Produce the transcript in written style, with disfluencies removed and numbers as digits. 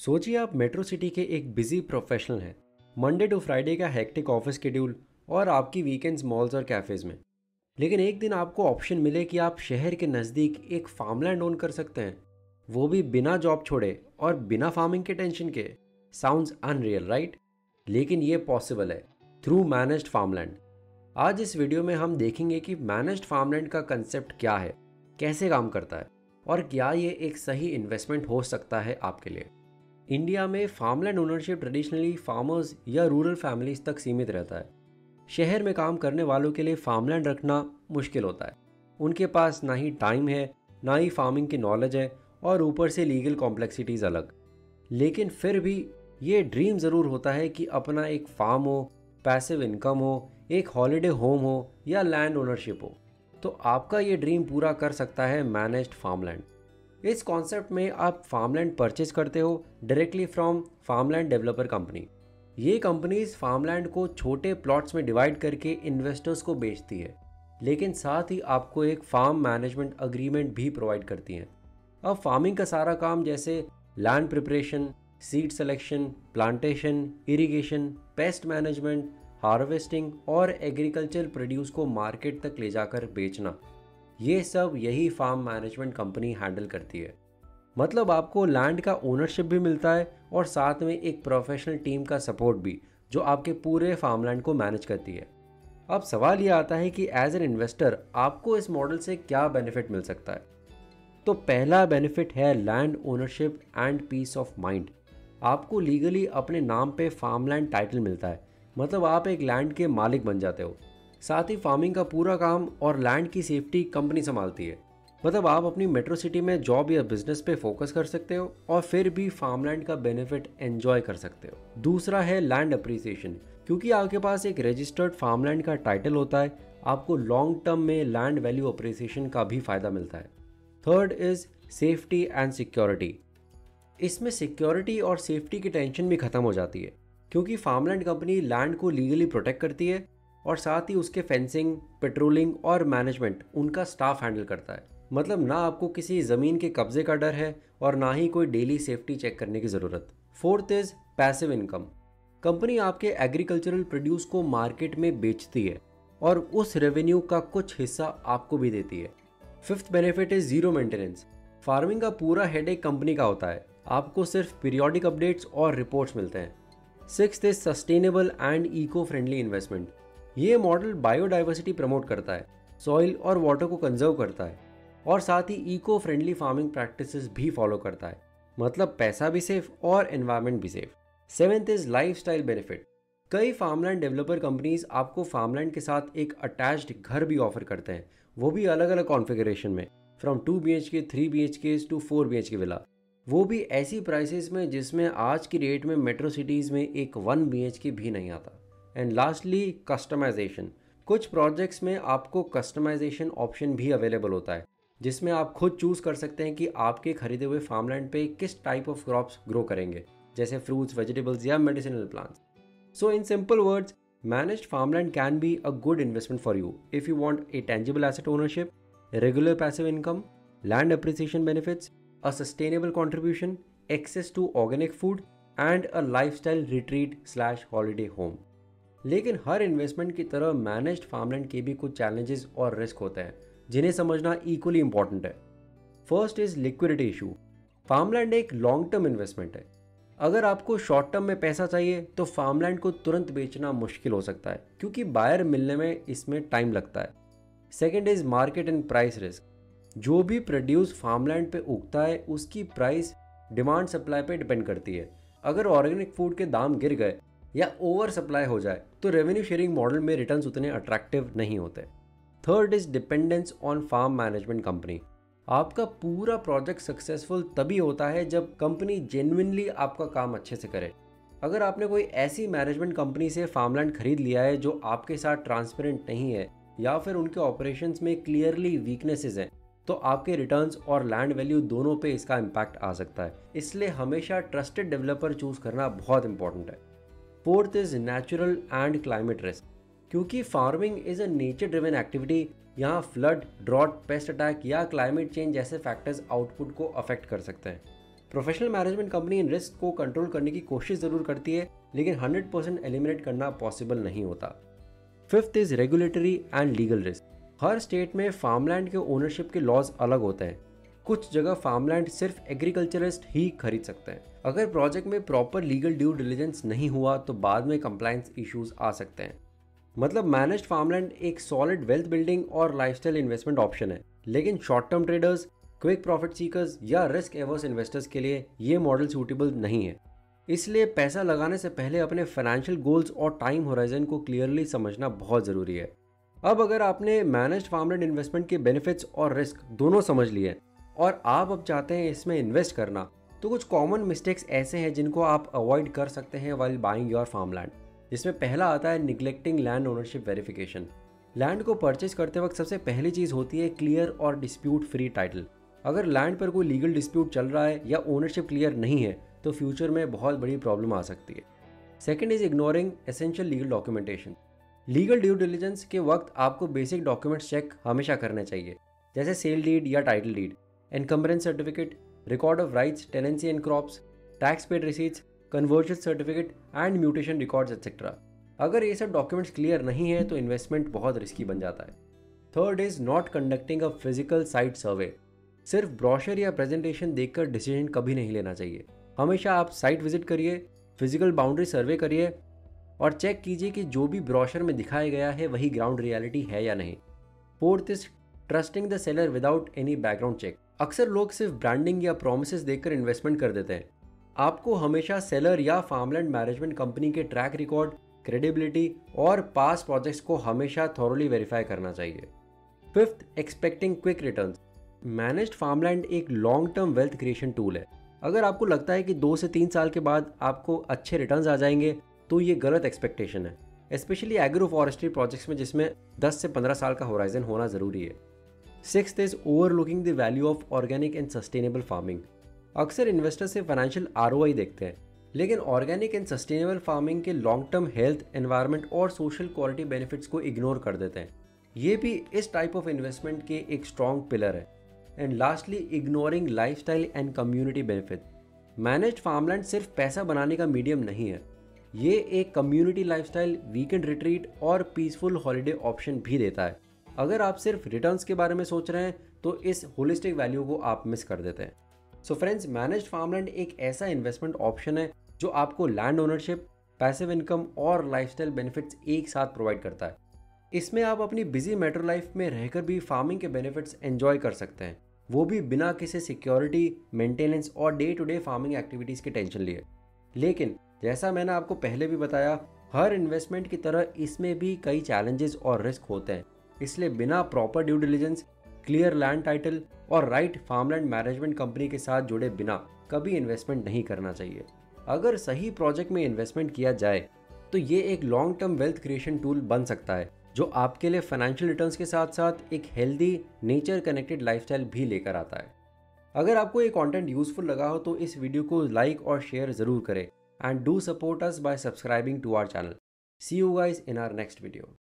सोचिए आप metro city के एक बिजी प्रोफेशनल हैं। मंडे टू फ्राइडे का हेक्टिक ऑफिस शेड्यूल और आपकी वीकेंड्स मॉल्स और कैफ़ेज़ में। लेकिन एक दिन आपको ऑप्शन मिले कि आप शहर के नज़दीक एक फार्मलैंड ओन कर सकते हैं, वो भी बिना जॉब छोड़े और बिना फार्मिंग के टेंशन के। Sounds unreal right? लेकिन ये पॉसिबल है थ्रू मैनेज्ड फार्मलैंड। आज इस वीडियो में हम देखेंगे कि मैनेज्ड फार्मलैंड का कंसेप्ट क्या है, कैसे काम करता है और क्या ये एक सही इन्वेस्टमेंट हो सकता है आपके लिए। इंडिया में फार्मलैंड ओनरशिप ट्रेडिशनली फार्मर्स या रूरल फैमिलीज तक सीमित रहता है। शहर में काम करने वालों के लिए फार्मलैंड रखना मुश्किल होता है। उनके पास ना ही टाइम है, ना ही फार्मिंग की नॉलेज है और ऊपर से लीगल कॉम्प्लेक्सिटीज़ अलग। लेकिन फिर भी ये ड्रीम ज़रूर होता है कि अपना एक फार्म हो, पैसिव इनकम हो, एक हॉलिडे होम हो या लैंड ओनरशिप हो। तो आपका ये ड्रीम पूरा कर सकता है मैनेज्ड फार्मलैंड। इस कॉन्सेप्ट में आप फार्मलैंड परचेज करते हो directly from farmland developer company. ये कंपनीज फार्मलैंड को छोटे प्लॉट्स में डिवाइड करके इन्वेस्टर्स को बेचती है, लेकिन साथ ही आपको एक फार्म मैनेजमेंट अग्रीमेंट भी प्रोवाइड करती हैं। अब फार्मिंग का सारा काम जैसे land preparation, seed selection, plantation, irrigation, pest management, harvesting और एग्रीकल्चर प्रोड्यूस को मार्केट तक ले जाकर बेचना, ये सब यही फार्म मैनेजमेंट कंपनी हैंडल करती है। मतलब आपको लैंड का ओनरशिप भी मिलता है और साथ में एक प्रोफेशनल टीम का सपोर्ट भी, जो आपके पूरे फार्मलैंड को मैनेज करती है। अब सवाल ये आता है कि एज एन इन्वेस्टर आपको इस मॉडल से क्या बेनिफिट मिल सकता है। तो पहला बेनिफिट है land ownership and peace of mind. आपको लीगली अपने नाम पे फार्मलैंड टाइटल मिलता है, मतलब आप एक लैंड के मालिक बन जाते हो। साथ ही फार्मिंग का पूरा काम और लैंड की सेफ्टी कंपनी संभालती है। मतलब आप अपनी मेट्रो सिटी में जॉब या बिजनेस पे फोकस कर सकते हो और फिर भी फार्मलैंड का बेनिफिट एंजॉय कर सकते हो। दूसरा है लैंड अप्रिसिएशन। क्योंकि आपके पास एक रजिस्टर्ड फार्मलैंड का टाइटल होता है, आपको लॉन्ग टर्म में लैंड वैल्यू अप्रिसिएशन का भी फायदा मिलता है। Third is safety and security. इसमें सिक्योरिटी और सेफ्टी की टेंशन भी खत्म हो जाती है, क्योंकि फार्मलैंड कंपनी लैंड को लीगली प्रोटेक्ट करती है और साथ ही उसके फेंसिंग, पेट्रोलिंग और मैनेजमेंट उनका स्टाफ हैंडल करता है। मतलब ना आपको किसी ज़मीन के कब्जे का डर है और ना ही कोई डेली सेफ्टी चेक करने की ज़रूरत। Fourth is passive income. Company आपके एग्रीकल्चरल प्रोड्यूस को मार्केट में बेचती है और उस रेवेन्यू का कुछ हिस्सा आपको भी देती है। Fifth benefit is zero maintenance. Farming का पूरा हेडेक कंपनी का होता है, आपको सिर्फ पीरियोडिक अपडेट्स और रिपोर्ट्स मिलते हैं। Sixth is sustainable and eco friendly investment. ये मॉडल बायोडाइवर्सिटी प्रमोट करता है, सॉइल और वाटर को कंजर्व करता है और साथ ही इको फ्रेंडली फार्मिंग प्रैक्टिसेस भी फॉलो करता है। मतलब पैसा भी सेफ और एनवायरनमेंट भी safe. Seventh is lifestyle benefit. कई फार्मलैंड डेवलपर कंपनीज आपको फार्मलैंड के साथ एक अटैच्ड घर भी ऑफर करते हैं, वो भी अलग अलग कॉन्फ़िगरेशन में, from 2 BHK 3 BHK to 4 BHK villa. वो भी ऐसी प्राइसेस में जिसमें आज की डेट में मेट्रो सिटीज़ में एक 1 BHK भी नहीं आता। And lastly customization. कुछ प्रोजेक्ट्स में आपको कस्टमाइजेशन ऑप्शन भी अवेलेबल होता है, जिसमें आप खुद चूज़ कर सकते हैं कि आपके खरीदे हुए फार्मलैंड पे किस टाइप ऑफ क्रॉप्स ग्रो करेंगे, जैसे फ्रूट्स, वेजिटेबल्स या medicinal plants. So in simple words, managed farmland can be a good investment for you if you want a tangible asset ownership, regular passive income, land appreciation benefits, a sustainable contribution, access to organic food and a lifestyle retreat/holiday home। लेकिन हर investment की तरह managed farmland के भी कुछ challenges और risk होते हैं, जिन्हें समझना इक्वली इंपॉर्टेंट है। First is liquidity issue. Farmland एक लॉन्ग टर्म इन्वेस्टमेंट है। अगर आपको शॉर्ट टर्म में पैसा चाहिए तो फार्मलैंड को तुरंत बेचना मुश्किल हो सकता है, क्योंकि बायर मिलने में इसमें टाइम लगता है। Second is market and price risk. जो भी प्रोड्यूस फार्मलैंड पे उगता है उसकी प्राइस डिमांड सप्लाई पे डिपेंड करती है। अगर ऑर्गेनिक फूड के दाम गिर गए या ओवर सप्लाई हो जाए तो रेवेन्यू शेयरिंग मॉडल में रिटर्न्स उतने अट्रैक्टिव नहीं होते। Third is dependence on farm management company. आपका पूरा प्रोजेक्ट सक्सेसफुल तभी होता है जब कंपनी जेन्युइनली आपका काम अच्छे से करे। अगर आपने कोई ऐसी मैनेजमेंट कंपनी से फार्मलैंड खरीद लिया है जो आपके साथ ट्रांसपेरेंट नहीं है या फिर उनके ऑपरेशंस में क्लियरली वीकनेसेस हैं, तो आपके रिटर्न्स और लैंड वैल्यू दोनों पे इसका इम्पैक्ट आ सकता है। इसलिए हमेशा ट्रस्टेड डेवलपर चूज करना बहुत इंपॉर्टेंट है। Fourth is natural and climate risk. क्योंकि farming is a nature driven activity, यहाँ फ्लड, ड्रॉट, पेस्ट अटैक या क्लाइमेट चेंज जैसे फैक्टर्स आउटपुट को अफेक्ट कर सकते हैं। प्रोफेशनल मैनेजमेंट कंपनी इन रिस्क को कंट्रोल करने की कोशिश जरूर करती है, लेकिन 100% एलिमिनेट करना पॉसिबल नहीं होता। Fifth is regulatory and legal risk. Her state में फार्मलैंड के ओनरशिप के लॉज अलग होते हैं। कुछ जगह फार्मलैंड सिर्फ एग्रीकल्चरिस्ट ही खरीद सकते हैं। अगर प्रोजेक्ट में प्रॉपर लीगल ड्यू डिलिजेंस नहीं हुआ तो बाद में कंप्लायंस इश्यूज आ सकते हैं। मतलब मैनेज्ड फार्मलैंड एक सॉलिड वेल्थ बिल्डिंग और लाइफस्टाइल इन्वेस्टमेंट ऑप्शन है, लेकिन short term traders, quick profit seekers या रिस्क एवर्स इन्वेस्टर्स के लिए ये मॉडल सूटेबल नहीं है। इसलिए पैसा लगाने से पहले अपने फाइनेंशियल गोल्स और टाइम होराइजन को क्लियरली समझना बहुत ज़रूरी है। अब अगर आपने मैनेज्ड फार्मलैंड इन्वेस्टमेंट के बेनिफिट्स और रिस्क दोनों समझ लिए और आप अब चाहते हैं इसमें इन्वेस्ट करना, तो कुछ कॉमन मिस्टेक्स ऐसे हैं जिनको आप अवॉइड कर सकते हैं वाइल बाइंग योर फार्मलैंड। जिसमें पहला आता है neglecting land ownership verification. Land को परचेज करते वक्त सबसे पहली चीज़ होती है क्लियर और डिस्प्यूट फ्री टाइटल। अगर लैंड पर कोई लीगल डिस्प्यूट चल रहा है या ओनरशिप क्लियर नहीं है तो फ्यूचर में बहुत बड़ी प्रॉब्लम आ सकती है। Second is ignoring essential legal documentation. Legal due diligence के वक्त आपको बेसिक डॉक्यूमेंट्स चेक हमेशा करने चाहिए, जैसे सेल डीड या title deed, encumbrance certificate, record of rights, tenancy and crops, tax paid receipts, conversion certificate and mutation records etcetera. अगर ये सब डॉक्यूमेंट्स क्लियर नहीं है तो इन्वेस्टमेंट बहुत रिस्की बन जाता है। Third is not conducting a physical site survey. सिर्फ ब्रोशर या प्रेजेंटेशन देखकर डिसीजन कभी नहीं लेना चाहिए। हमेशा आप साइट विजिट करिए, फिजिकल बाउंड्री सर्वे करिए और चेक कीजिए कि जो भी ब्रोशर में दिखाया गया है वही ग्राउंड रियलिटी है या नहीं। Fourth is trusting the seller without any background check. अक्सर लोग सिर्फ ब्रांडिंग या प्रोमिसेस देखकर इन्वेस्टमेंट कर देते हैं। आपको हमेशा सेलर या फार्मलैंड मैनेजमेंट कंपनी के ट्रैक रिकॉर्ड, क्रेडिबिलिटी और पास प्रोजेक्ट्स को हमेशा थॉरोली वेरीफाई करना चाहिए। Fifth, expecting quick returns. Managed farmland एक long term wealth creation tool है। अगर आपको लगता है कि 2 से 3 साल के बाद आपको अच्छे रिटर्न्स आ जाएंगे तो ये गलत एक्सपेक्टेशन है, स्पेशली एग्रो फॉरेस्ट्री प्रोजेक्ट्स में जिसमें 10 से 15 साल का होराइजन होना ज़रूरी है। Sixth is overlooking the value of organic and sustainable farming. अक्सर इन्वेस्टर से फाइनेंशियल ROI देखते हैं, लेकिन ऑर्गेनिक एंड सस्टेनेबल फार्मिंग के लॉन्ग टर्म हेल्थ, एनवायरनमेंट और सोशल क्वालिटी बेनिफिट्स को इग्नोर कर देते हैं। ये भी इस टाइप ऑफ इन्वेस्टमेंट के एक स्ट्रॉन्ग पिलर है। And lastly, ignoring lifestyle and community benefit. Managed farmland सिर्फ पैसा बनाने का मीडियम नहीं है, ये एक कम्युनिटी लाइफस्टाइल, वीकेंड रिट्रीट और पीसफुल हॉलिडे ऑप्शन भी देता है। अगर आप सिर्फ रिटर्न्स के बारे में सोच रहे हैं तो इस होलिस्टिक वैल्यू को आप मिस कर देते हैं। सो फ्रेंड्स, मैनेज्ड फार्मलैंड एक ऐसा इन्वेस्टमेंट ऑप्शन है जो आपको लैंड ओनरशिप, पैसिव इनकम और लाइफस्टाइल बेनिफिट्स एक साथ प्रोवाइड करता है। इसमें आप अपनी बिजी मेट्रो लाइफ में रहकर भी फार्मिंग के बेनिफिट्स एंजॉय कर सकते हैं, वो भी बिना किसी सिक्योरिटी, मेंटेनेंस और day to day farming activities की टेंशन लिए। लेकिन जैसा मैंने आपको पहले भी बताया, हर इन्वेस्टमेंट की तरह इसमें भी कई चैलेंजेस और रिस्क होते हैं। इसलिए बिना proper due diligence, clear land title और राइट फार्मलैंड मैनेजमेंट कंपनी के साथ जुड़े बिना कभी इन्वेस्टमेंट नहीं करना चाहिए। अगर सही प्रोजेक्ट में इन्वेस्टमेंट किया जाए तो ये एक long term wealth creation tool बन सकता है जो आपके लिए फाइनेंशियल रिटर्न्स के साथ साथ एक हेल्दी, नेचर कनेक्टेड लाइफस्टाइल भी लेकर आता है। अगर आपको ये कंटेंट यूजफुल लगा हो तो इस वीडियो को लाइक और शेयर ज़रूर करें and do support us by subscribing to our channel. See you guys in our next video.